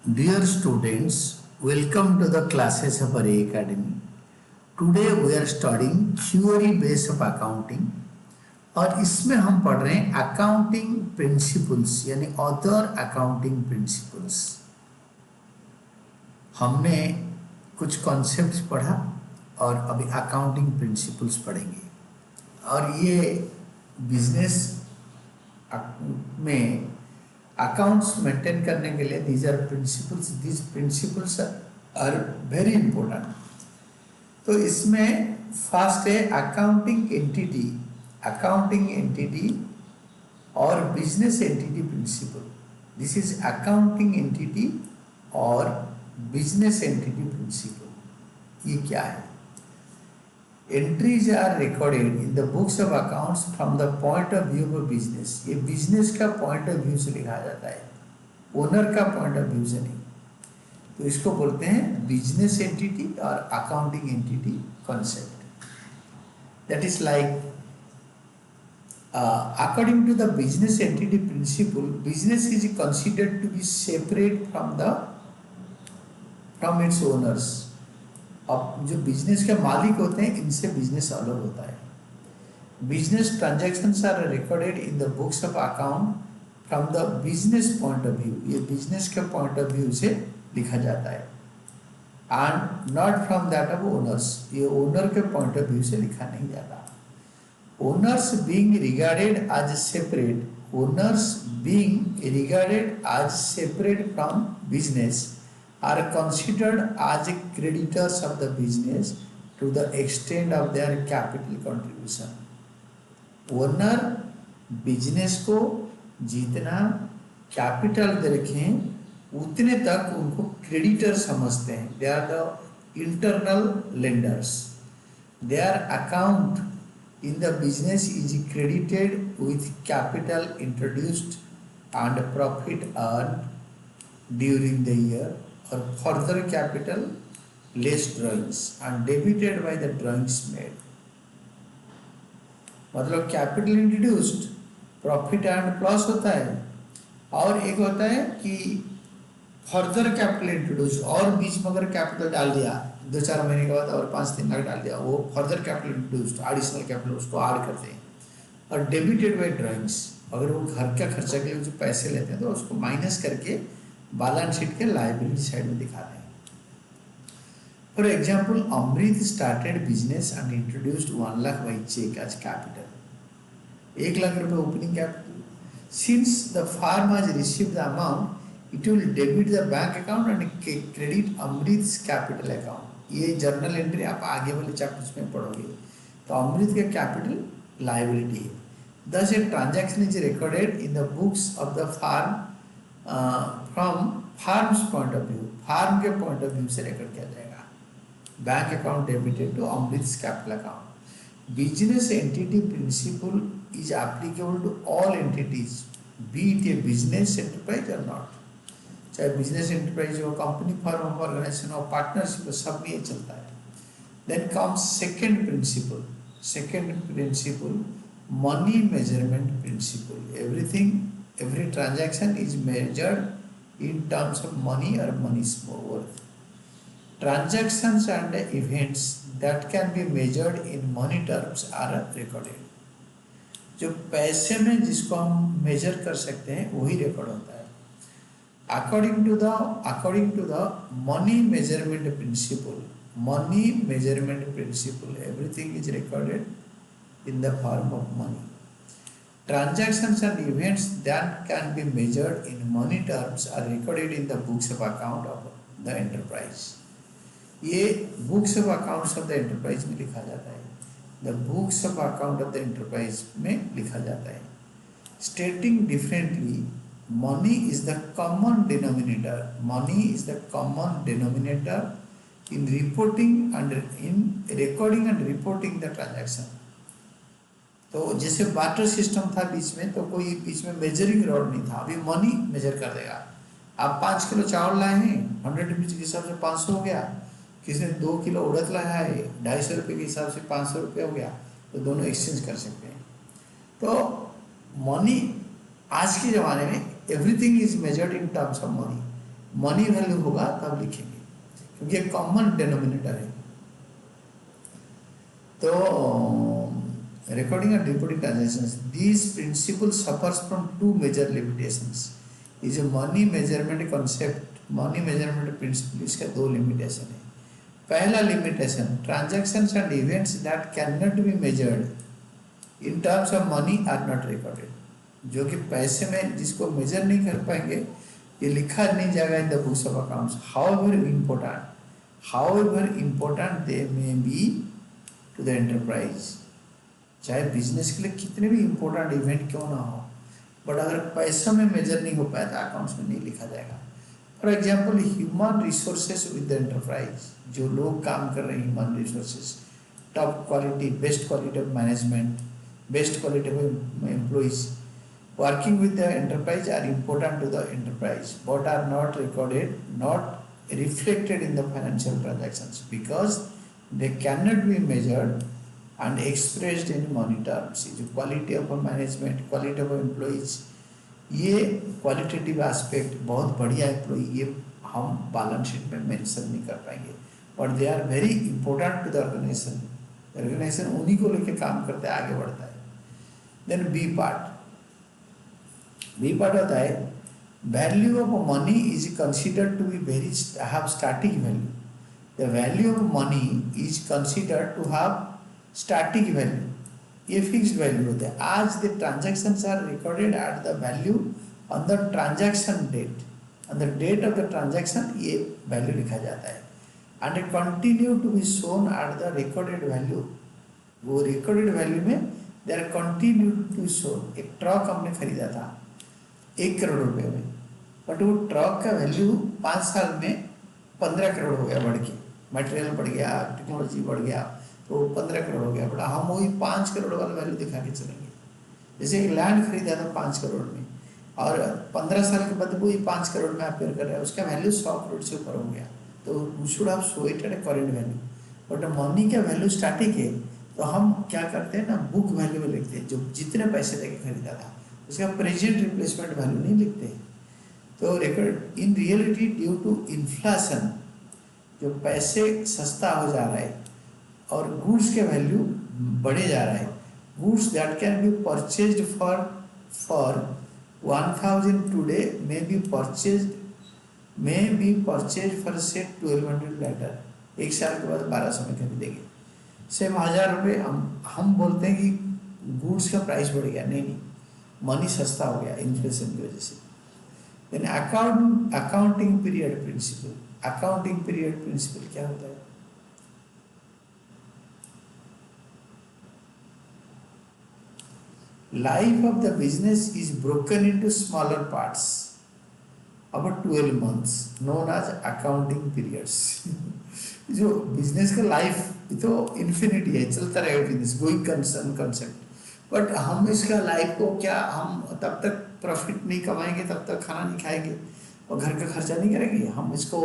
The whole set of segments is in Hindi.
Dear students, welcome to the classes of our Academy. Today we are studying theory base of accounting और इसमें हम पढ़ रहे हैं अकाउंटिंग प्रिंसिपल्स यानी अदर अकाउंटिंग प्रिंसिपल्स। हमने कुछ कॉन्सेप्ट्स पढ़ा और अभी अकाउंटिंग प्रिंसिपल्स पढ़ेंगे। और ये बिजनेस में अकाउंट्स मेंटेन करने के लिए these principles are very important. तो इसमें फर्स्ट है अकाउंटिंग एंटिटी और business entity principle. This is accounting entity और बिजनेस एंटिटी प्रिंसिपल। ये क्या है? Entries are recorded in the books of accounts from the point of view of business. ये बिजनेस का पॉइंट ऑफ व्यू से लिखा जाता है, ओनर का पॉइंट ऑफ व्यू से नहीं। तो इसको बोलते हैं बिजनेस एंटिटी और accounting entity concept. That is like according to the business entity principle, business is considered to be separate from its owners. अब जो बिजनेस के मालिक होते हैं इनसे बिजनेस अलग होता है। Business transactions are recorded in the books of account from the business point of view. ये बिजनेस के पॉइंट ऑफ व्यू से लिखा जाता है and not from that of owners. ये ओनर के पॉइंट ऑफ व्यू से लिखा नहीं जाता। Owners being regarded as separate from business are considered as creditors of the business to the extent of their capital contribution. Owner business को जितना कैपिटल दे रखे हैं उतने तक उनको क्रेडिटर समझते हैं। They are the internal lenders. Their account in the business is credited with capital introduced and profit earned during the year or further capital less drawings and debited by the drawings made। मतलब capital introduced, profit and plus होता है और एक होता है कि फर्दर कैपिटल इंट्रोड्यूस और बीच में अगर कैपिटल डाल दिया 2-4 महीने के बाद और 5-3 लाख डाल दिया, वो further capital introduced additional capital उसको ऐड करते हैं। और डेबिटेड बाय ड्राइंग्स, अगर वो घर का खर्चा के लिए जो पैसे लेते हैं तो उसको माइनस करके बैलेंस शीट के लायबिलिटी साइड में दिखाते हैं। For example, Amrit started business and introduced 1 lakh by cheque as capital. 1 lakh रुपये opening capital. Since the farm has received the amount, it will debit the bank account and credit Amrit's capital account। ये जर्नल एंट्री आप आगे वाले चैप्टर्स में पढ़ोगे। तो अमृत का कैपिटल लायबिलिटी है। Thus a transaction is recorded in the books of the farm from farm's point of view। Farm के पॉइंट ऑफ व्यू से रिकॉर्ड किया जाएगा। Bank account debited to Amrit's capital account। Business entity principle is applicable to all entities, be it a business enterprise or not। चाहे बिजनेस एंटरप्राइज हो, कंपनी, फर्म, ऑर्गेनाइजेशन हो, पार्टनरशिप हो, सब में ये चलता है। Then comes second principle money measurement principle. Every transaction is measured in terms of money और money worth. Transactions and events that can be measured in money terms are recorded. जो पैसे में जिसको हम मेजर कर सकते हैं वही रिकॉर्ड होता है। According to the money measurement principle, everything is recorded in the form of money। Transactions and events that can be measured in money terms are recorded in the books of account of the enterprise। ये books of accounts of the enterprise में लिखा जाता है। The books of account of the enterprise में लिखा जाता है। Stating differently, money is the common denominator in reporting and in recording and reporting the transaction। तो जैसे बार्टर सिस्टम था बीच में, तो कोई बीच में मेजरिंग रॉड नहीं था। अभी मनी मेजर कर देगा। आप 5 किलो चावल लाए हैं, 100 रुपीज के हिसाब से 500 हो गया। किसी ने 2 किलो उड़द लाया है, 250 रुपये के हिसाब से 500 रुपये हो गया। तो दोनों एक्सचेंज कर सकते हैं। तो मनी आज के ज़माने में everything is measured in terms of money. Money value होगा तब लिखेंगे, क्योंकि एक कॉमन डिनोमिनेटर है। तो recording and reporting transactions, these principles suffers from two major limitations. ये जो money measurement concept, money measurement principle, इसका दो लिमिटेशन है। पहला limitation, transactions and events that can not be measured in terms of money are not recorded. जो कि पैसे में जिसको मेजर नहीं कर पाएंगे, ये लिखा नहीं जाएगा in the books of accounts, however important they may be to the enterprise. चाहे बिजनेस के लिए कितने भी इम्पोर्टेंट इवेंट क्यों ना हो, बट अगर पैसों में मेजर नहीं हो पाया तो अकाउंट्स में नहीं लिखा जाएगा। For example, human resources with the enterprise, जो लोग काम कर रहे हैं human resources, top quality, best quality of management, best quality of employees working with the enterprise are important to the enterprise but are not recorded, not reflected in the financial transactions because they cannot be measured and expressed in money terms। जो quality of management, quality of employees, ये क्वालिटेटिव एस्पेक्ट, बहुत बढ़िया एम्प्लॉई, ये हम बैलेंस शीट में मेंशन नहीं कर पाएंगे, but they are very important to the organisation. Organisation उन्हीं को लेके काम करते हैं, आगे बढ़ता है। देन बी पार्ट होता है, value of money is considered to be very have static value. The value of money is considered to have static value। ये फिक्स्ड वैल्यू होता है। आज the transactions are recorded at the value on the transaction date, on the date of the transaction ये वैल्यू लिखा जाता है, and it continue to be shown at the recorded value। वो recorded वैल्यू में they are continue to shown। एक ट्रक हमने खरीदा था 1 करोड़ रुपए में, बट वो ट्रक का वैल्यू 5 साल में 15 करोड़ हो गया, बढ़ के मटेरियल बढ़ गया, टेक्नोलॉजी बढ़ गया, तो 15 करोड़ हो गया, बट हम वही 5 करोड़ वाला वैल्यू दिखा के चलेंगे। जैसे एक लैंड खरीदा था 5 करोड़ में, और 15 साल के बाद वही 5 करोड़ में अपेयर कर रहा है, उसका वैल्यू 100 करोड़ से ऊपर हो गया, तो we should have show it at current value. But money का वैल्यू स्टैटिक है, तो हम क्या करते हैं ना, बुक वैल्यू में लिखते हैं, जो जितने पैसे देके खरीदा था उसका प्रेजेंट रिप्लेसमेंट वैल्यू नहीं लिखते। तो record in reality due to inflation, जो पैसे सस्ता हो जा रहा है और गुड्स के वैल्यू बढ़े जा रहा है, goods that can B purchased for 1000 today may be purchased for से 1200 लेटर। 1 साल के बाद 1200 में खरीदेंगे। सेम 1000 रुपये हम बोलते हैं कि गुड्स का प्राइस बढ़ गया, नहीं, मनी सस्ता हो गया इन्फ्लेशन की वजह से। Then accounting period principle, accounting period principle क्या होता है? Life of the business is broken into smaller parts about 12 months known as accounting periods. जो बिजनेस का लाइफ तो इन्फिनिटी है, चलता रहेगा business, going concern concept, but हम इसका लाइफ को क्या, हम तब तक प्रॉफिट नहीं कमाएंगे, तब तक खाना नहीं खाएंगे और घर का खर्चा नहीं करेंगे, हम इसको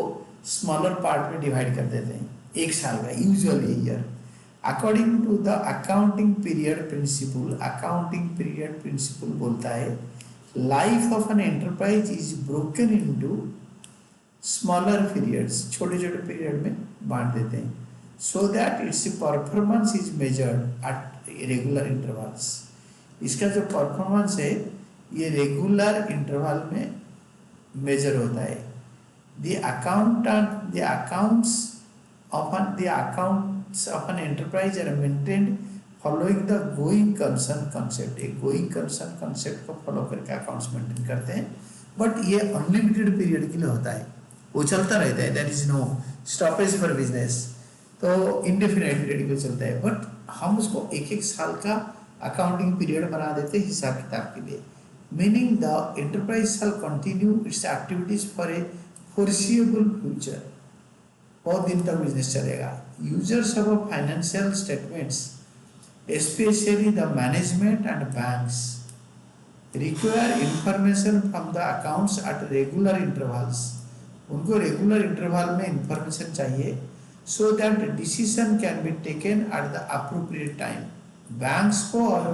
स्मॉलर पार्ट में डिवाइड कर देते हैं, 1 साल का, usually year. According to the accounting period principle बोलता है, life of an enterprise is broken into smaller periods, छोटे छोटे पीरियड में बांट देते हैं, so that its performance is measured at regular intervals. इसका जो परफॉर्मेंस है ये रेगुलर इंटरवल में मेजर होता है। The accounts of an enterprise are maintained following the going concern concept। एक going concern concept को फॉलो करके अकाउंट्स मेंटेन करते हैं, बट ये अनलिमिटेड पीरियड के लिए होता है, वो चलता रहता है, there is no stoppage for business, तो इंडेफिनिट पीरियड पे चलता है, बट हम उसको 1-1 साल का अकाउंटिंग पीरियड बना देते हैं हिसाब किताब के लिए। Meaning the enterprise shall continue its activities for a foreseeable future, बहुत दिन तक बिजनेस चलेगा। Users of financial statements specially the management and banks require information from the accounts at regular intervals. उनको रेगुलर इंटरवल में इंफॉर्मेशन चाहिए, so that decision can be taken at the appropriate time. Banks को और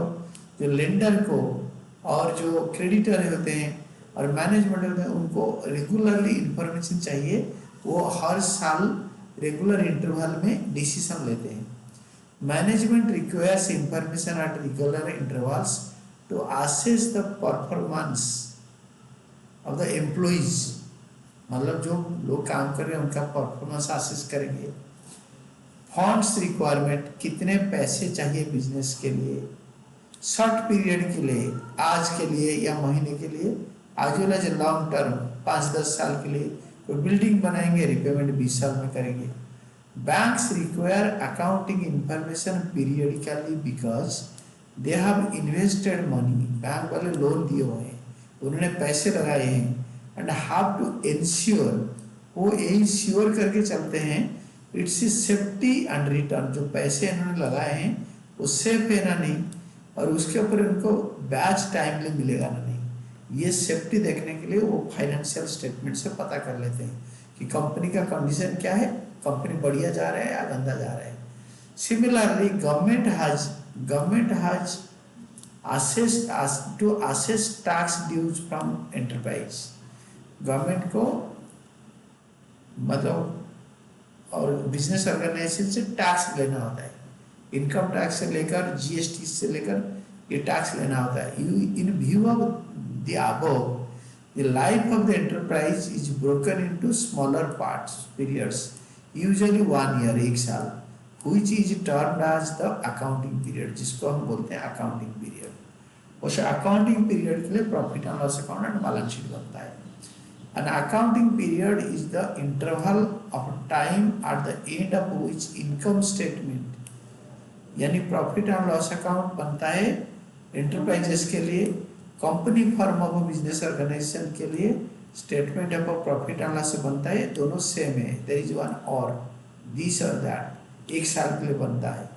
जो लेंडर को और जो क्रेडिटर होते हैं और मैनेजमेंट में उनको रेगुलरली इंफॉर्मेशन चाहिए, वो हर साल रेगुलर इंटरवल में डिसीजन लेते हैं। Management requires information at regular intervals to assess the performance of the employees, मतलब जो लोग काम कर रहे हैं उनका परफॉर्मेंस असेस करेंगे। फंड्स रिक्वायरमेंट, कितने पैसे चाहिए बिजनेस के लिए, शॉर्ट पीरियड के लिए, आज के लिए या महीने के लिए, आज वेल एज लॉन्ग टर्म 5-10 साल के लिए। कोई बिल्डिंग बनाएंगे, रिपेमेंट 20 साल में करेंगे। Banks require accounting information periodically because they have invested money, bank वाले लोन दिए हुए हैं, उन्होंने पैसे लगाए हैं, एंड हैव टू इंश्योर, वो यही श्योर करके चलते हैं इट्स सेफ्टी एंड रिटर्न, जो पैसे इन्होंने लगाए हैं वो सेफ है ना नहीं, और उसके ऊपर उनको बैच टाइमली मिलेगा ना नहीं। ये सेफ्टी देखने के लिए वो फाइनेंशियल स्टेटमेंट से पता कर लेते हैं कि कंपनी का कंडीशन क्या है, कंपनी बढ़िया जा रहा है या गंदा जा रहा है। Similarly government has to assess tax dues from enterprise. Government को मतलब और बिजनेस ऑर्गेनाइजेशन से टैक्स लेना होता है, इनकम टैक्स से लेकर जीएसटी से लेकर ये टैक्स लेना होता है। In view of the above, the life of the enterprise is broken into smaller parts periods, usually 1 year, 1 साल, which is termed as the accounting period, जिसको हम बोलते हैं अकाउंटिंग पीरियड। उस अकाउंटिंग पीरियड के लिए profit and loss account and balance sheet बनता है। An accounting period is the interval of time at the end of which income statement, यानी प्रॉफिट एंड लॉस अकाउंट बनता है एंटरप्राइजेस के लिए, company firm of business organisation के लिए statement of profit and loss बनता है, दोनों सेम है, देयर इज वन और दिस और दैट, 1 साल के लिए बनता है।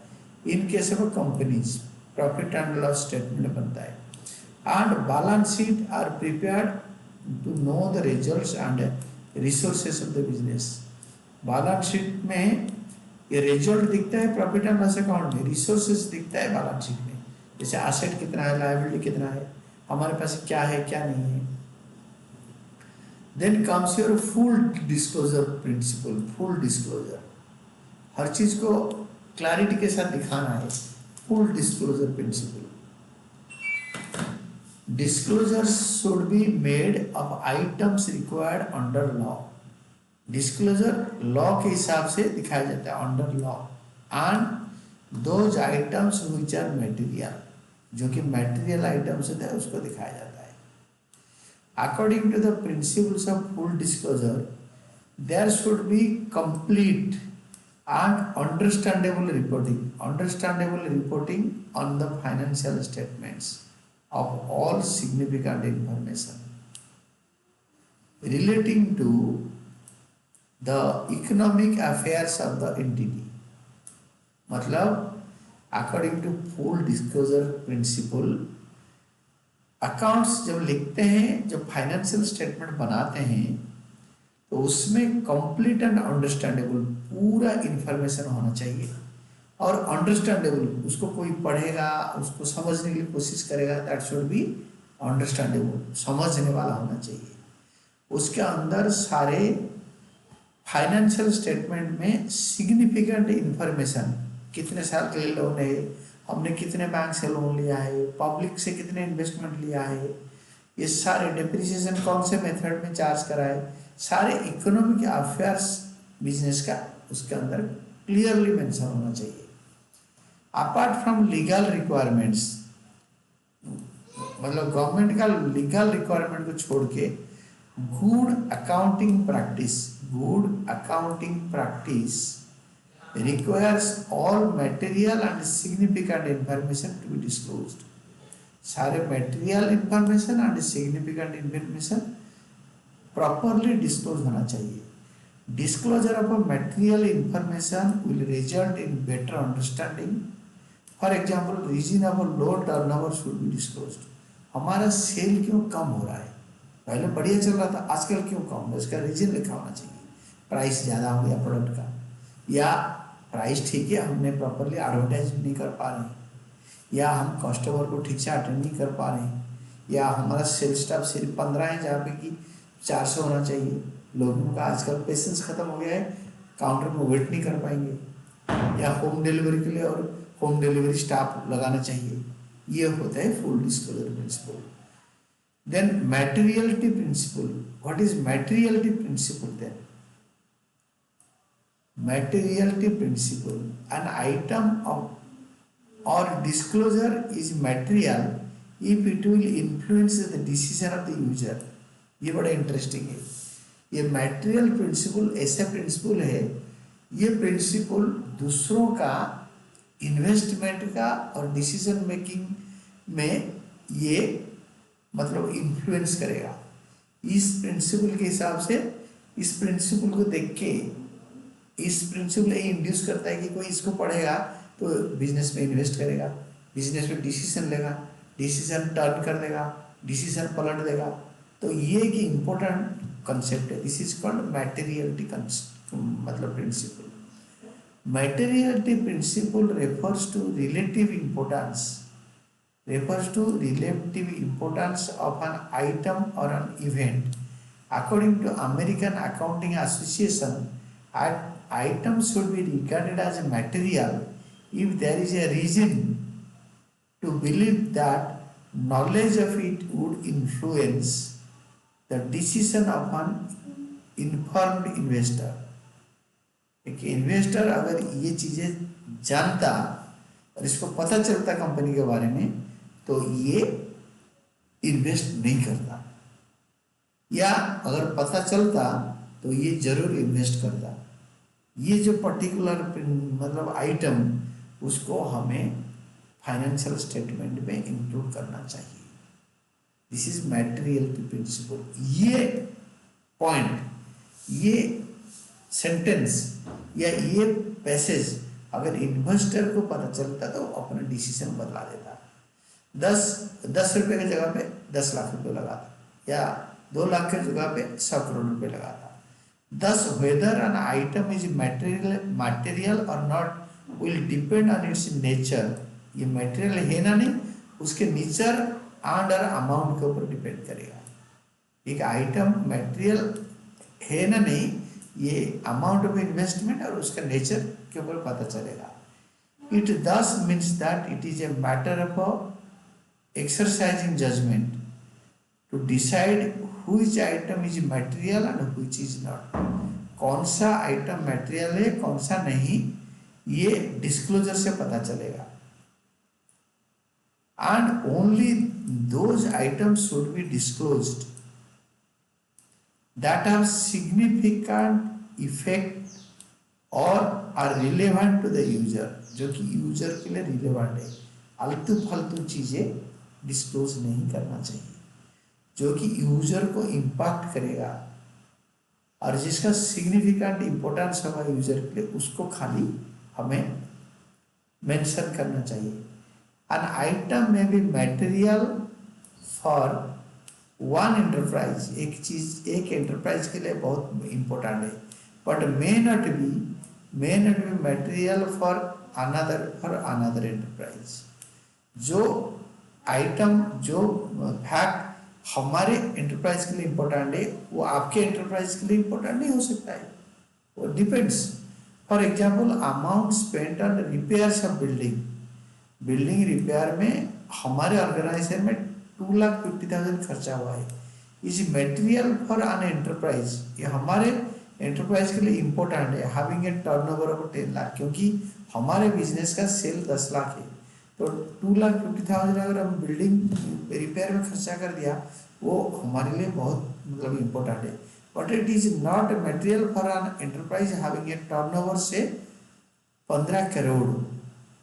In case of companies profit and loss statement बनता है, and balance sheet are prepared to know the results and resources of the business। Balance sheet में ये रिजल्ट दिखता है प्रॉफिट एंड लॉस अकाउंट में, रिसोर्सेस दिखता है बैलेंस शीट में, जैसे एसेट कितना है, लायबिलिटी कितना है, हमारे पास क्या है क्या नहीं है। Then comes your full disclosure principle. Full disclosure, हर चीज को क्लैरिटी के साथ दिखाना है, full disclosure principle. Disclosures should be made of items required under law। Disclosure law के हिसाब से दिखाया जाता है under law, and those items which are material, जो कि material items होते हैं उसको दिखाया जाता है। According to the principles of full disclosure, there should be complete and understandable reporting on the financial statements of all significant information relating to the economic affairs of the entity। मतलब according to full disclosure principle, accounts जब लिखते हैं, जब फाइनेंशियल स्टेटमेंट बनाते हैं, तो उसमें कंप्लीट एंड अंडरस्टैंडेबल पूरा इंफॉर्मेशन होना चाहिए, और अंडरस्टैंडेबल, उसको कोई पढ़ेगा उसको समझने के लिए कोशिश करेगा, दैट शुड बी अंडरस्टैंडेबल, समझने वाला होना चाहिए। उसके अंदर सारे फाइनेंशियल स्टेटमेंट में सिग्निफिकेंट इंफॉर्मेशन, कितने साल के लिए लोन है, हमने कितने बैंक से लोन लिया है, पब्लिक से कितने इन्वेस्टमेंट लिया है, ये सारे डिप्रिसिएशन कौन से मेथड में चार्ज करा है, सारे इकोनॉमिक अफेयर्स बिजनेस का उसके अंदर क्लियरली मेंशन होना चाहिए। अपार्ट फ्रॉम लीगल रिक्वायरमेंट्स, मतलब गवर्नमेंट का लीगल रिक्वायरमेंट को छोड़ के good accounting practice requires all material and significant information to be disclosed. सारे material information and significant information properly disclose होना चाहिए। Disclosure of a material information will result in better understanding। For example, reason of a low turnover should be disclosed। हमारा सेल क्यों कम हो रहा है, पहले बढ़िया चल रहा था, आजकल क्यों कम है, इसका रीजन लिखा होना चाहिए। प्राइस ज़्यादा हो गया प्रोडक्ट का, या प्राइस ठीक है हमने प्रॉपरली एडवर्टाइज नहीं कर पा रहे हैं, या हम कस्टमर को ठीक से अटेंड नहीं कर पा रहे हैं, या हमारा सेल्स स्टाफ सिर्फ 15 है जहाँ पे कि 400 होना चाहिए। लोगों का आजकल पेशेंस खत्म हो गया है, काउंटर में वेट नहीं कर पाएंगे, या होम डिलीवरी के लिए और होम डिलीवरी स्टाफ लगाना चाहिए। ये होता है full disclosure principle. Then materiality principle, what is materiality principle? Then materiality principle, an item of or disclosure is material if it will influence the decision of the user। ये बड़ा इंटरेस्टिंग है। ये मैटेरियल प्रिंसिपल ऐसा प्रिंसिपल है, ये प्रिंसिपल दूसरों का इन्वेस्टमेंट का और डिसीजन मेकिंग में ये मतलब इन्फ्लुएंस करेगा। इस प्रिंसिपल के हिसाब से, इस प्रिंसिपल को देख के इस प्रिंसिपल ये इंड्यूस करता है कि कोई इसको पढ़ेगा तो बिजनेस में इन्वेस्ट करेगा, बिजनेस में डिसीजन लेगा, डिसीजन टर्न कर देगा, डिसीजन पलट देगा। तो ये एक इम्पोर्टेंट कंसेप्ट है। दिस इज कॉल्ड मैटेरियलिटी मतलब principle. Materiality principle refers to relative importance of an item और an event. According to American accounting association, item should be regarded as a material if there is a reason to believe that knowledge of it would influence the decision of an informed investor। एक इन्वेस्टर अगर ये चीजें जानता और इसको पता चलता कंपनी के बारे में तो ये इन्वेस्ट नहीं करता, या अगर पता चलता तो ये जरूर इन्वेस्ट करता। ये जो पर्टिकुलर मतलब आइटम उसको हमें फाइनेंशियल स्टेटमेंट में इंक्लूड करना चाहिए। This is materiality principle. ये पॉइंट, ये सेंटेंस या ये पैसेज अगर इन्वेस्टर को पता चलता तो अपना डिसीजन बदला देता। 10 रुपये की जगह पे 10 लाख रुपये लगाता, या 2 लाख की जगह पे 100 करोड़ रुपये लगाता। Thus, whether an item is material or not will depend on its nature। ये material है ना नहीं, उसके नेचर एंड और अमाउंट के ऊपर डिपेंड करेगा। एक आइटम material है ना नहीं, ये अमाउंट ऑफ इन्वेस्टमेंट और उसका नेचर के ऊपर पता चलेगा। It thus means that it is a matter of exercising judgment to decide which item is material and which is not। कौन सा आइटम मटेरियल है कौन सा नहीं, ये डिस्क्लोजर से पता चलेगा। And only those items should be disclosed that have significant effect और are relevant to the user, जो कि यूजर के लिए रिलेवेंट है। आलतू फालतू चीजें डिस्क्लोज नहीं करना चाहिए, जो कि यूजर को इम्पैक्ट करेगा और जिसका सिग्निफिकेंट इम्पोर्टेंस होगा यूजर के लिए, उसको खाली हमें मेंशन करना चाहिए। एन आइटम में be material for one enterprise, एक चीज एक एंटरप्राइज के लिए बहुत इम्पोर्टेंट है, but may not be material for another enterprise. जो आइटम जो फैक्ट हमारे एंटरप्राइज के लिए इम्पोर्टेंट है वो आपके एंटरप्राइज के लिए इम्पोर्टेंट नहीं हो सकता है, वो depends. For example, amount spent on repairs of building repair में हमारे ऑर्गेनाइजेशन में 2,50,000 खर्चा हुआ है। Is material for an enterprise, ये हमारे एंटरप्राइज के लिए इम्पोर्टेंट है। Having a turnover of 10 lakh, क्योंकि हमारे बिजनेस का सेल 10 लाख है, तो 2,50,000 अगर हम बिल्डिंग रिपेयर में खर्चा कर दिया वो हमारे लिए बहुत मतलब इम्पोर्टेंट है। But it is not material for an enterprise having a turnover से 15 करोड़।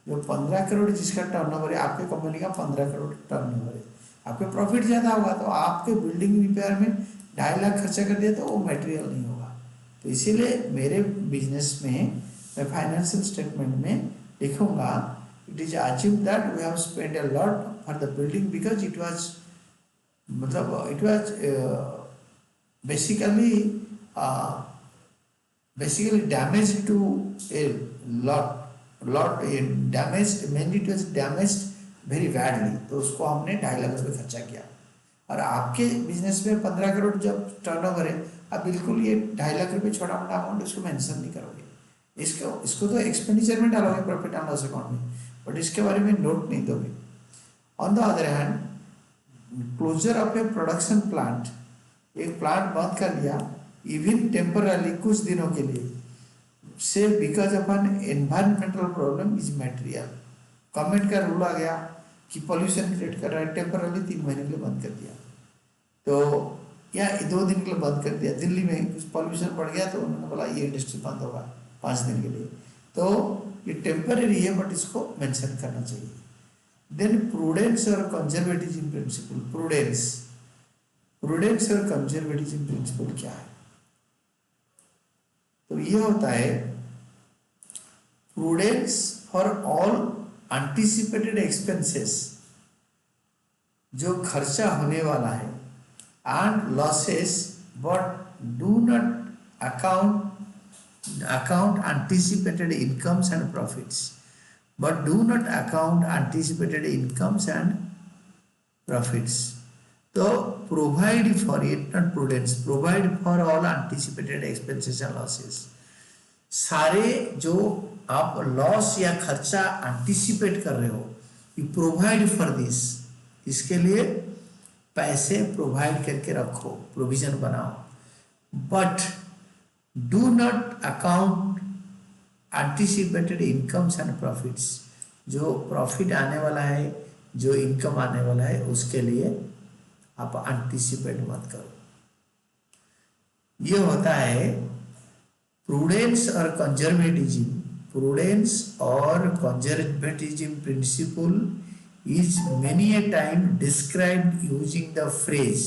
जो 15 करोड़ जिसका टर्नओवर है, आपके कंपनी का 15 करोड़ टर्नओवर है, आपके प्रॉफिट ज़्यादा होगा तो आपके बिल्डिंग रिपेयर में 2.5 लाख खर्चा कर दिया तो वो मटेरियल नहीं होगा। तो इसीलिए मेरे बिजनेस में मैं फाइनेंशियल स्टेटमेंट में लिखूंगा it is achieved that we have spent a lot for the building because it was basically damaged to a lot damaged, mainly it was damaged very badly, तो उसको हमने 2.5 लाख रुपये खर्चा किया। और आपके बिजनेस में 15 करोड़ जब टर्नओवर है, आप बिल्कुल ये 2.5 लाख रुपये छोटा मोटा अमाउंट इसको मेंशन नहीं करोगे, इसको इसको तो एक्सपेंडिचर में डालोगे प्रॉफिट एंड लॉस अकाउंट में, बट इसके बारे में नोट नहीं दोगे। On the other hand, closure of a production plant, एक प्लांट बंद कर दिया इवन टेम्परली कुछ दिनों के लिए, से because of N environmental problem is material, government का रूल आ गया कि पॉल्यूशन क्रिएट कर रहा है, टेम्परली 3 महीने के लिए बंद कर दिया, तो या 2 दिन के लिए बंद कर दिया, दिल्ली में कुछ पॉल्यूशन बढ़ गया तो उन्होंने बोला ये इंडस्ट्री बंद होगा 5 दिन के लिए, तो ये टेम्पररी है बट इसको मेंशन करना चाहिए। देन प्रूडेंस और कंजर्वेटिज्म प्रिंसिपल, प्रूडेंस और कंजर्वेटिज्म प्रिंसिपल क्या है? तो ये होता है prudence for all anticipated expenses, जो खर्चा होने वाला है, and losses but do not account anticipated incomes and profits, but do not account anticipated incomes and profits. तो provide for it, not prudence, provide for all anticipated expenses and losses. सारे जो आप लॉस या खर्चा एंटिसिपेट कर रहे हो, यू प्रोवाइड फॉर दिस, इसके लिए पैसे प्रोवाइड करके रखो, प्रोविजन बनाओ, but do not account anticipated incomes and profits, जो प्रॉफिट आने वाला है, जो इनकम आने वाला है, उसके लिए आप एंटिसिपेट मत करो। ये होता है प्रूडेंस और कंजर्वेटिज्म। प्रूडेंस और conservatism principle is many a time described using the phrase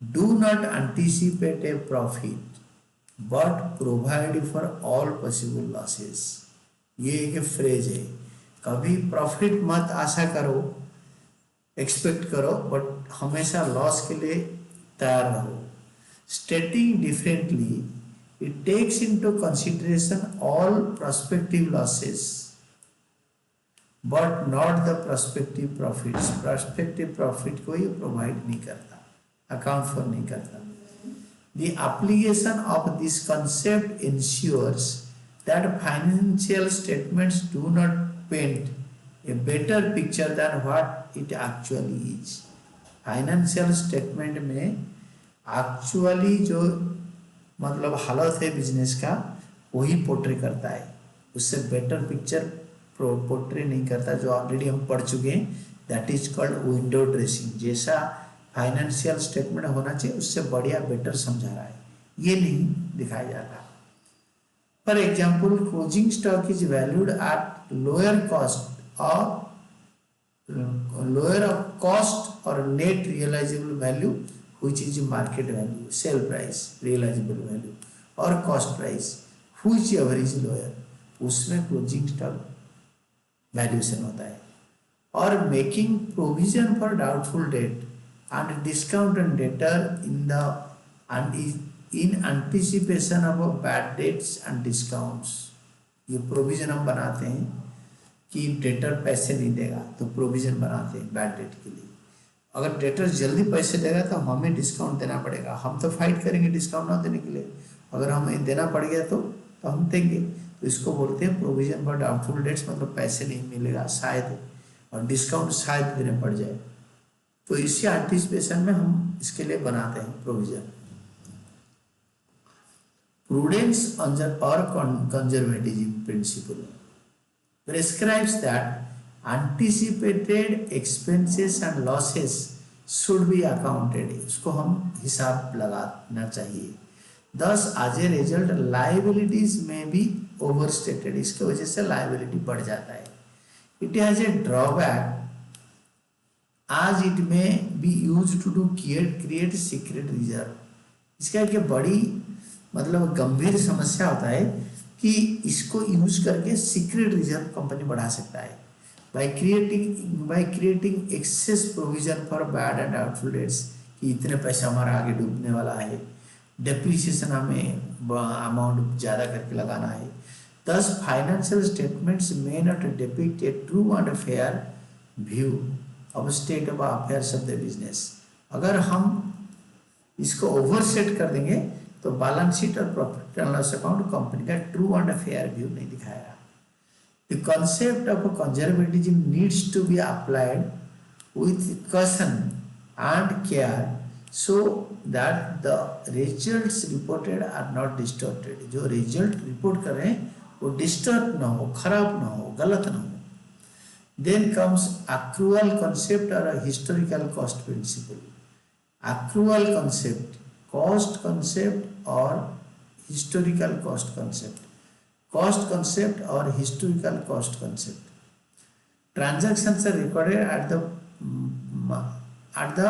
do not anticipate a profit but provide for all possible losses। ये एक फ्रेज है, कभी प्रॉफिट मत आशा करो, एक्सपेक्ट करो, बट हमेशा लॉस के लिए तैयार रहो। Stating differently, it takes into consideration all prospective losses but not the prospective profits. Prospective profit को ये प्रोवाइड नहीं करता, अकाउंट फॉर नहीं करता। The application of this concept ensures that financial statements do not paint a better picture than what it actually is. Financial statement में एक्चुअली जो मतलब हालत है बिजनेस का, वही पोर्ट्रे करता है, उससे बेटर पिक्चर पोर्ट्रे नहीं करता, जो ऑलरेडी हम पढ़ चुके हैं। That is called window dressing. जैसा फाइनेंशियल स्टेटमेंट होना चाहिए उससे बढ़िया बेटर समझा रहा है, ये नहीं दिखाया जाता। For example, closing stock is valued at lower cost और net realisable value which is market value, sale price, realisable value, और cost price which average lower, उसमें क्लोजिंग स्टॉक वैल्यूएशन होता है। और making provision for doubtful debt and discount and debtor in anticipation of bad debts and discounts. ये प्रोविजन हम बनाते हैं कि डेटर पैसे नहीं देगा, तो प्रोविजन बनाते हैं बैड डेट के लिए। अगर डेटर जल्दी पैसे देगा तो हमें डिस्काउंट देना पड़ेगा, हम तो फाइट करेंगे डिस्काउंट ना देने के लिए। अगर हमें देना पड़ गया तो हम देंगे, तो इसको बोलते हैं प्रोविजन फॉर डाउटफुल डेट्स, मतलब पैसे नहीं मिलेगा शायद, और डिस्काउंट शायद देने पड़ जाए, तो इसी एंटिसिपेशन में हम इसके लिए बनाते हैं प्रोविजन। प्रूडेंस और conservatism principle prescribes that anticipated expenses and losses should be accounted, इसको हम हिसाब लगाना चाहिए। Thus, as a result, liabilities may be overstated, इसके वजह से liability बढ़ जाता है। It has a drawback as it may be used to create secret reserve। इसका एक बड़ी मतलब गंभीर समस्या होता है कि इसको यूज करके सीक्रेट रिजर्व कंपनी बढ़ा सकता है। by creating excess provision for bad and doubtful debts, कि इतने पैसा हमारा आगे डूबने वाला है, डेप्रिसिएशन हमें अमाउंट ज़्यादा करके लगाना है। Thus, financial statements may not depict a true and fair view of state of affairs of the business. अगर हम इसको ओवरसेट कर देंगे तो बैलेंस शीट और profit and loss account company का ट्रू एंड फेयर व्यू नहीं दिखाएगा। The concept of conservatism needs to be applied with caution and care so that the results reported are not distorted। जो रिजल्ट रिपोर्ट कर रहे हैं वो डिस्टर्ब ना हो, खराब ना हो, गलत ना हो। Then comes accrual concept or a historical cost principle। accrual concept, cost concept or historical cost concept। cost concept or historical cost concept। transactions are recorded at the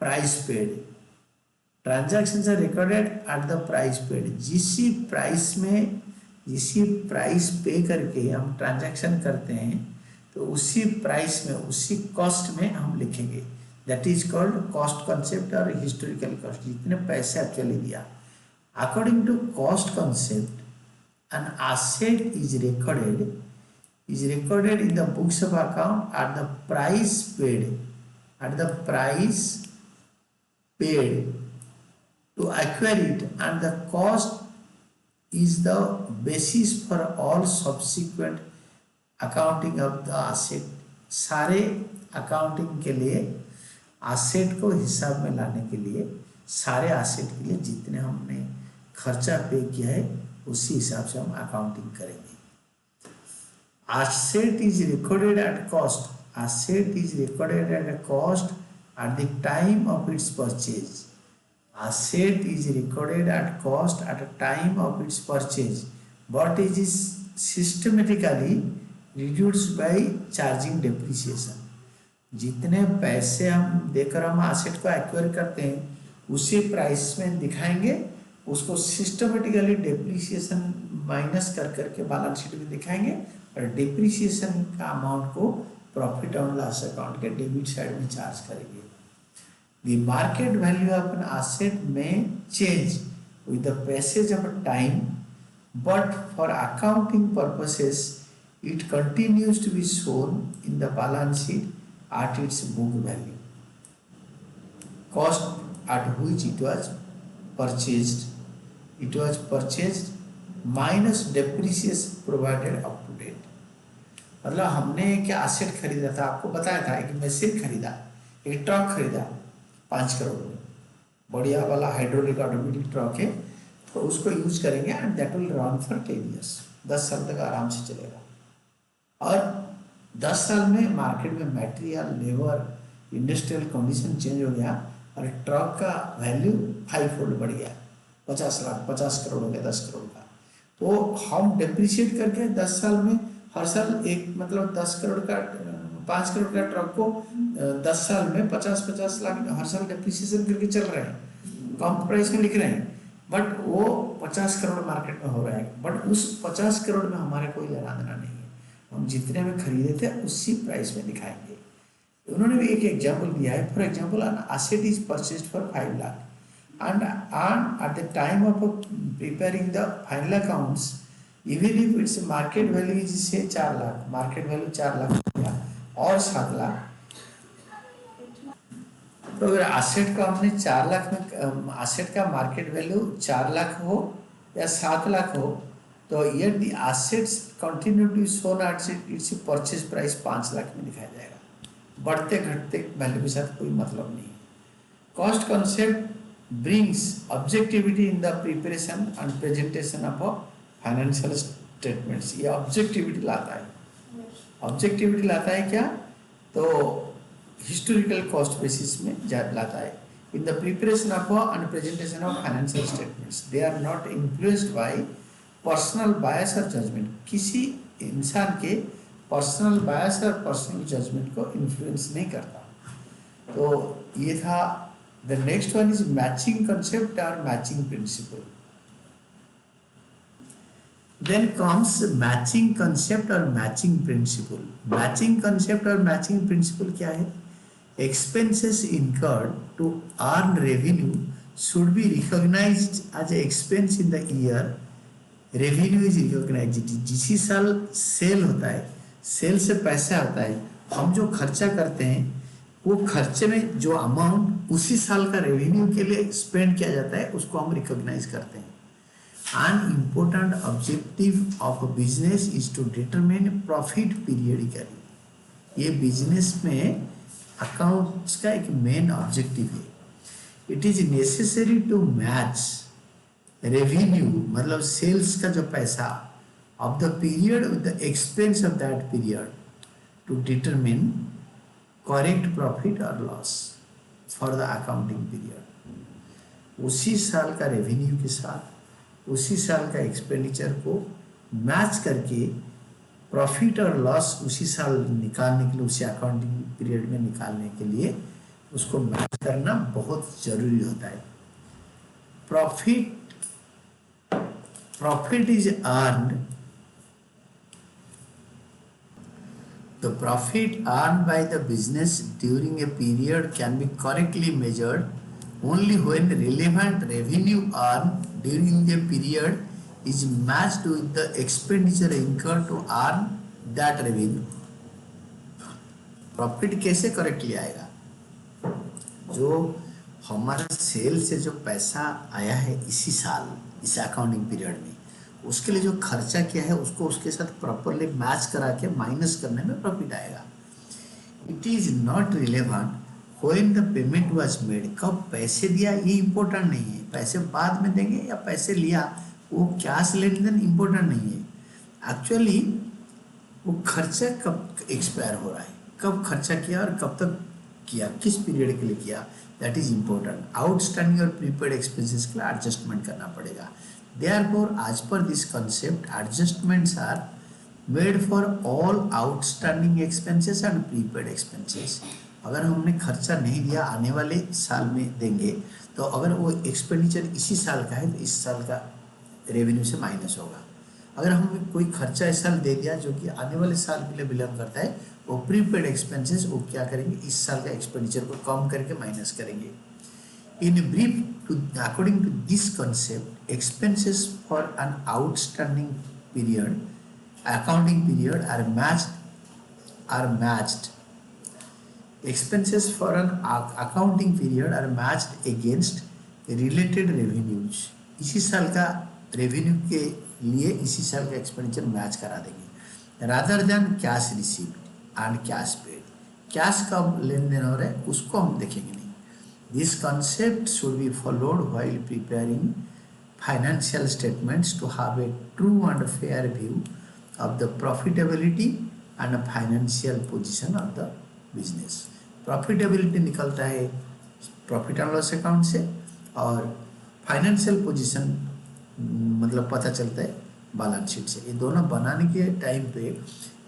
price paid। transactions are recorded at the price paid। जिसी प्राइस पे करके हम ट्रांजैक्शन करते हैं तो उसी प्राइस में, उसी कॉस्ट में हम लिखेंगे। That is called cost concept और हिस्टोरिकल कॉस्ट, जितने पैसे एक्चुअली दिया। According to cost concept an asset is recorded in the books of account at the price paid to acquire it, and the cost is the basis for all subsequent accounting of the asset। सारे अकाउंटिंग के लिए एसेट को हिसाब में लाने के लिए, सारे एसेट के लिए जितने हमने खर्चा पे किया है उसी हिसाब से हम अकाउंटिंग करेंगे। Asset is recorded at cost। Asset is recorded at a cost at the time of its purchase। Asset is recorded at cost at a time of its purchase, but it is systematically reduced by charging depreciation। जितने पैसे हम देकर हम एसेट को एक्वायर करते हैं उसी प्राइस में दिखाएंगे, उसको सिस्टमेटिकली डेप्रिसिएशन माइनस कर करके बैलेंस शीट में दिखाएंगे और डिप्रिसिएशन का अमाउंट को प्रॉफिट एंड लॉस अकाउंट के डेबिट साइड में चार्ज करेंगे। The market value of an asset में change with the passage of time, but for accounting purposes it continues to be shown in the balance sheet at its book value. Cost at which it was purchased minus depreciation provided up to date। मतलब हमने क्या एसेट खरीदा था, आपको बताया था कि मशीन खरीदा, एक ट्रक खरीदा 5 करोड़ में, बढ़िया वाला हाइड्रोलिक ऑटोमेटिक ट्रक है, तो उसको यूज करेंगे and that will run for 10 years। 10 साल तक आराम से चलेगा। और 10 साल में मार्केट में material, labour, industrial condition change हो गया और ट्रक का वैल्यू 5 फोल्ड बढ़ गया, 50 करोड़ हो गया 10 करोड़ का। तो हम डेप्रिशिएट करके 10 साल में हर साल एक, मतलब 10 करोड़ का 5 करोड़ का ट्रक को 10 साल में 50 लाख हर साल डेप्रिसिएशन करके चल रहे हैं, कम प्राइस में लिख रहे हैं, बट वो 50 करोड़ मार्केट में हो रहा है। बट उस 50 करोड़ में हमारे कोई लेना देना नहीं है, हम जितने में खरीदे थे उसी प्राइस में दिखाएंगे। उन्होंने भी एक एग्जाम्पल दिया है। For example, N asset is purchased for 5 lakh and at the time of preparing the final accounts, even if its market value is say 4 lakh, market value 4 lakh रुपया और 7 लाख, तो अगर एसेट का हमने 4 लाख में, एसेट का मार्केट वैल्यू 4 लाख हो या 7 लाख हो, तो yet the assets continue to show at its purchase price 5 lakh में दिखाया जाएगा। बढ़ते घटते वैल्यू के साथ कोई मतलब नहीं है। Cost concept brings objectivity in the preparation and presentation of a financial statements। ये objectivity लाता है। objectivity लाता है क्या? तो historical cost basis में लाता है। in the preparation of and presentation of financial statements, they are not influenced by personal bias or judgment। किसी इंसान के personal bias और personal judgment को influence नहीं करता। तो ये था। The next one is matching concept or matching principle। Then comes matching concept or matching principle। Matching concept or matching principle क्या है? Expenses incurred to earn revenue should be recognized as an expense in the year revenue is recognized। जिसी साल सेल होता है, सेल से पैसा आता है, हम जो खर्चा करते हैं वो खर्चे में जो अमाउंट उसी साल का रेवेन्यू के लिए स्पेंड किया जाता है उसको हम रिकॉग्नाइज करते हैं। An important objective of a business is to determine profit periodically. ये बिजनेस में अकाउंट्स का एक मेन ऑब्जेक्टिव है। It is necessary to match revenue मतलब सेल्स का जो पैसा of the period with the expense of that period to determine correct profit और loss for the accounting period. उसी साल का रेवेन्यू के साथ उसी साल का एक्सपेंडिचर को मैच करके प्रॉफिट और लॉस उसी साल निकालने के लिए उसी अकाउंटिंग पीरियड में निकालने के लिए उसको मैच करना बहुत जरूरी होता है। Profit is earned the profit earned by the business during a period can be correctly measured only when relevant revenue earned during the period is matched with the expenditure incurred to earn that revenue. Profit कैसे करेक्टली आएगा? जो हमारा सेल से जो पैसा आया है इसी साल इस अकाउंटिंग पीरियड में उसके लिए जो खर्चा किया है उसको उसके साथ प्रॉपरली मैच करा के माइनस करने में प्रॉफिट आएगा। It is not relevant when the payment was made, कब पैसे दिया ये इम्पोर्टेंट नहीं है, पैसे बाद में देंगे या पैसे लिया वो कैश लेन देन इम्पोर्टेंट नहीं है। एक्चुअली वो खर्चा कब एक्सपायर हो रहा है, कब खर्चा किया और कब तक किया, किस पीरियड के लिए किया, दैट इज इम्पोर्टेंट। आउटस्टैंडिंग और प्रीपेड एक्सपेंसेस के लिए एडजस्टमेंट करना पड़ेगा। Therefore as per this concept adjustments are made for all outstanding expenses and prepaid expenses. अगर हमने खर्चा नहीं दिया आने वाले साल में देंगे तो अगर वो एक्सपेंडिचर इसी साल का है तो इस साल का रेवेन्यू से माइनस होगा। अगर हमने कोई खर्चा इस साल दे दिया जो कि आने वाले साल के लिए बिलोंग करता है वो प्रीपेड एक्सपेंसेस वो क्या करेंगे इस साल का एक्सपेंडिचर को कम करके माइनस करेंगे। In brief according to this concept expenses for an outstanding period accounting period are matched expenses for an accounting period are matched against related revenues। इसी साल का रेवेन्यू के लिए इसी साल का एक्सपेंडिचर मैच करा देंगे rather than cash received and cash paid. Cash कब लेन देन हो रहा है उसको हम देखेंगे नहीं। This concept should be followed while preparing financial statements to have a true and fair view of the profitability and financial position of the business. Profitability निकलता है प्रॉफिट एंड लॉस अकाउंट से और फाइनेंशियल पोजीशन मतलब पता चलता है बैलेंस शीट से। ये दोनों बनाने के टाइम पे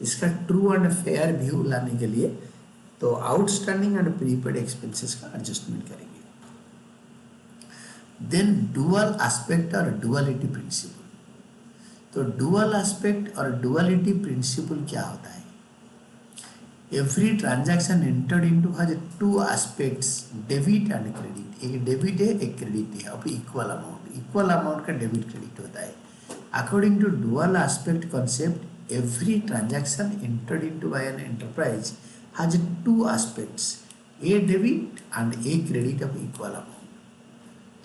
इसका ट्रू एंड फेयर व्यू लाने के लिए तो आउटस्टैंडिंग एंड प्रीपेड एक्सपेंसेस का एडजस्टमेंट करेंगे। देन डुअल एस्पेक्ट और डुअलिटी प्रिंसिपल। तो डुअल एस्पेक्ट और डुअलिटी प्रिंसिपल क्या होता है? Every transaction entered into has two aspects, debit and credit। एक डेबिट है एक क्रेडिट है अब इक्वल अमाउंट का डेबिट क्रेडिट होता है। According to dual aspect concept every transaction entered into by an enterprise has two aspects, a debit and a credit of equal amount.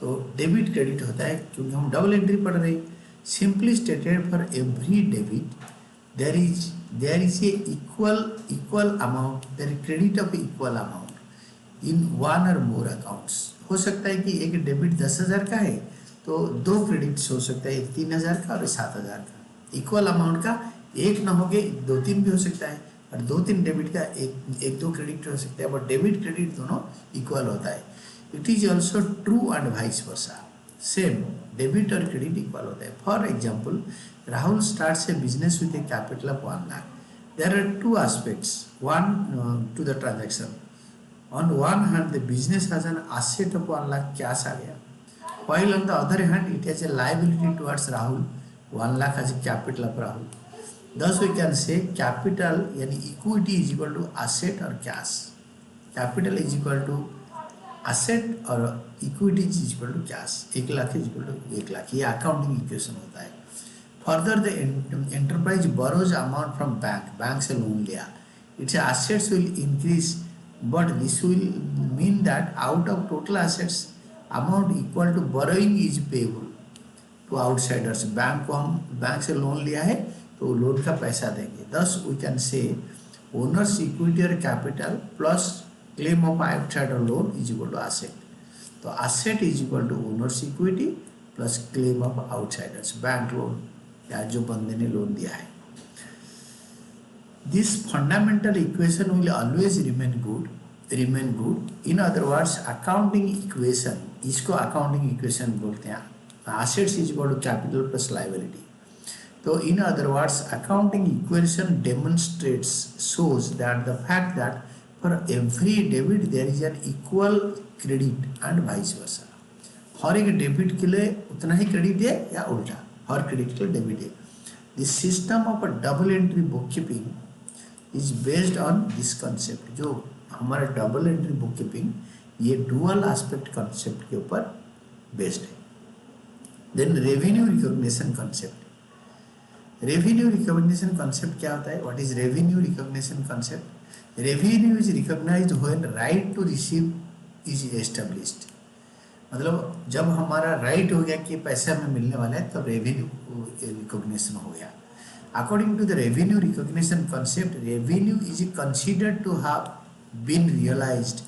तो डेबिट क्रेडिट होता है क्योंकि हम डबल एंट्री पढ़ रहे हैं। Simply stated for every debit there is a equal amount, there is credit of equal amount in one or more accounts। हो सकता है कि एक डेबिट 10,000 का है तो दो क्रेडिट्स हो सकता है, एक 3,000 का और 7,000 का। इक्वल अमाउंट का एक ना होगे 2-3 भी हो सकता है और 2-3 डेबिट का एक दो क्रेडिट हो सकता है, बट डेबिट क्रेडिट दोनों इक्वल होता है। It is also true and vice versa, same debit और क्रेडिट इक्वल होता है। For example Rahul starts a business with a capital of 1 lakh. There are two aspects to the transaction. On one hand, the business has an asset of 1 lakh cash आ गया, while on the other hand, it has a liability towards Rahul. 1 lakh has a capital of Rahul. Thus, we can say capital यानी equity is equal to asset or cash. Capital is equal to asset और equity is equal to cash. 1 lakh is equal to 1 lakh। ये accounting equation होता है। Further, the enterprise borrows amount from bank से लोन लिया its assets will increase, but this will mean that out of total assets amount equal to borrowing is payable to outsiders. Bank से लोन लिया है तो लोन का पैसा देंगे। Thus we can say owners equity और capital plus claim of outsider loan is equal to asset. तो asset is equal to owners equity plus claim of outsiders, bank loan या जो बंदे ने लोन दिया है। This fundamental equation will always remain good. In other words accounting equation, इसको अकाउंटिंग इक्वेशन बोलते हैं। Assets is equal to capital plus liability. So in other words, accounting equation demonstrates, shows that the fact that for every debit there is an equal credit and vice versa. हर एक डेबिट के लिए उतना ही क्रेडिट है या उल्टा, हर क्रेडिट के लिए डेबिट है। The system of a double entry bookkeeping is based on this concept. जो हमारा double entry bookkeeping ये dual aspect concept के ऊपर based है। Then revenue recognition concept. Revenue recognition concept क्या होता है? What is revenue recognition concept? Revenue is recognized when right to receive is established. मतलब जब हमारा right हो गया कि पैसा हमें मिलने वाला है तब revenue recognition हो गया। According to the revenue recognition concept, revenue is considered to have been realized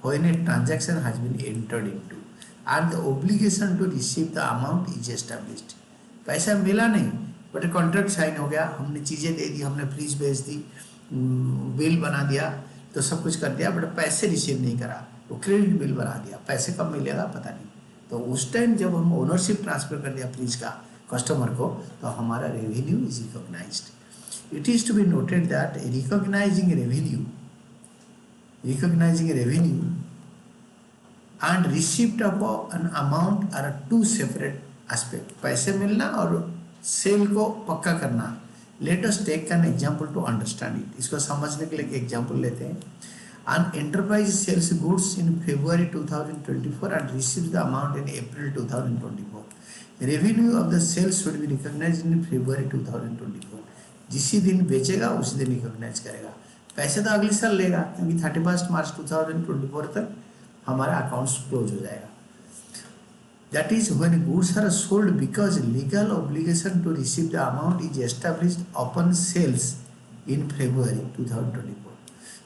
when a transaction has been entered into and the obligation to receive the amount is established. पैसा मिला नहीं बट कॉन्ट्रैक्ट साइन हो गया, हमने चीज़ें दे दी, हमने फ्रीज बेच दी, बिल बना दिया, तो सब कुछ कर दिया बट पैसे रिसीव नहीं करा, वो क्रेडिट बिल बना दिया, पैसे कब मिलेगा पता नहीं। तो उस टाइम जब हम ओनरशिप ट्रांसफर कर दिया फ्रीज का कस्टमर को तो हमारा revenue is recognised. It is to be noted that recognising revenue and receipt of an amount are two separate aspect. पैसे मिलना और सेल को पक्का करना। Let us take an example to understand it. इसको समझने के लिए एक एग्जाम्पल लेते हैं। An enterprise sells goods in February 2024 and receives the amount in April 2024. Revenue of the sales should be recognized in February 2024. जिसी दिन बेचेगा उसी दिन रिकॉग्नाइज करेगा। पैसे तो अगले साल लेगा क्योंकि 31 मार्च 2024 तक हमारा अकाउंट्स क्लोज हो जाएगा। That is when goods are sold because legal obligation to receive the amount is established upon sales in February 2024.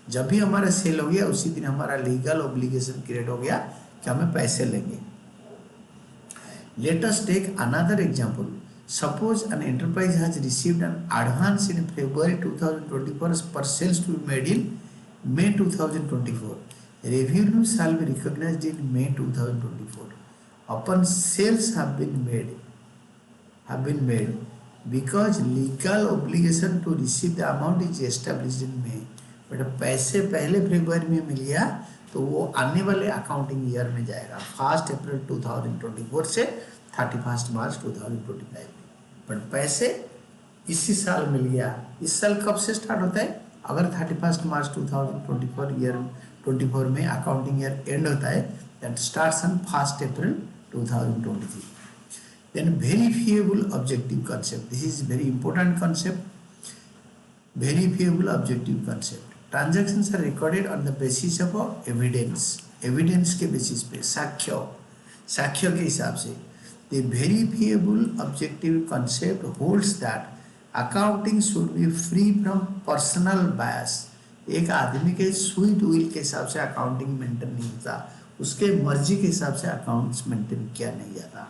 जब भी हमारा सेल हो गया उसी दिन हमारा लीगल ऑब्लिगेशन क्रिएट हो गया कि हमें पैसे लेंगे। Let us take another example. Suppose an enterprise has received an advance in February 2024 for sales to be made in May 2024. Revenue shall be recognized in May 2024. Upon sales have been made because legal obligation to receive the amount is established in May. But पैसे पहले फरवरी में मिल गया तो वो आने वाले अकाउंटिंग ईयर में जाएगा 1 अप्रैल 2024 से 31 मार्च 2025 में। बट पैसे इसी साल मिल गया। इस साल कब से स्टार्ट होता है? अगर 31 मार्च 2024 में अकाउंटिंग ईयर एंड होता है that starts on 1 April 2023। Then verifiable objective concept, this is very important concept. Verifiable objective concept, transactions are recorded on the basis of evidence के बेसिस पे, साक्ष्य के हिसाब से। The verifiable objective concept holds that accounting should be free from personal bias. एक आदमी के स्वीट विल के हिसाब से अकाउंटिंग मेंटेन नहीं होता, उसके मर्जी के हिसाब से अकाउंट्स मेंटेन किया नहीं जाता।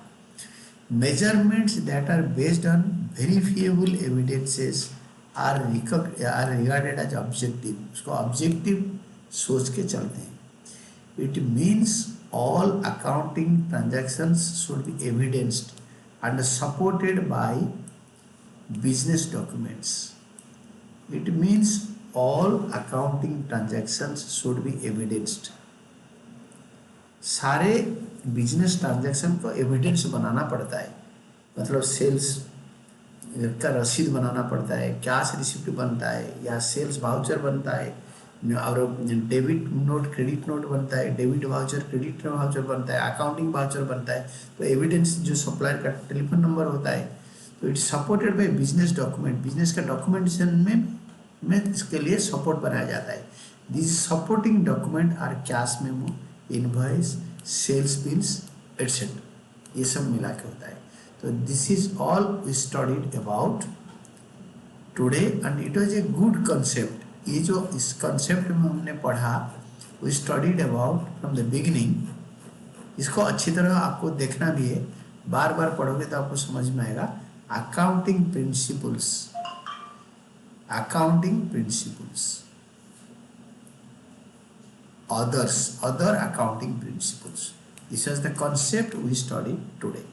Measurements that are based on verifiable evidences are regarded as objective. उसको ऑब्जेक्टिव सोच के चलते हैं। It means all accounting transactions should be evidenced and supported by business documents. It means all accounting transactions should be evidenced. सारे बिजनेस ट्रांजैक्शन को एविडेंस बनाना पड़ता है, मतलब सेल्स का रसीद बनाना पड़ता है, कैश रिसिप्ट बनता है या सेल्स वाउचर बनता है और डेबिट नोट क्रेडिट नोट बनता है, डेबिट वाउचर क्रेडिट वाउचर बनता है, अकाउंटिंग वाउचर बनता है। तो एविडेंस जो सप्लायर का टेलीफोन नंबर होता है तो it's supported by business document. Business का डॉक्यूमेंटेशन में में इसके लिए सपोर्ट बनाया जाता है। This supporting document are cash memo, invoice, sales bills etcetera, ये सब मिला के होता है। तो this is all we studied about today and it was a good concept. ये जो इस कंसेप्ट में हमने पढ़ा, we studied about from the beginning. इसको अच्छी तरह आपको देखना भी है, बार बार पढ़ोगे तो आपको समझ में आएगा। Accounting principles, accounting principles, other accounting principles. This is the concept we studied today.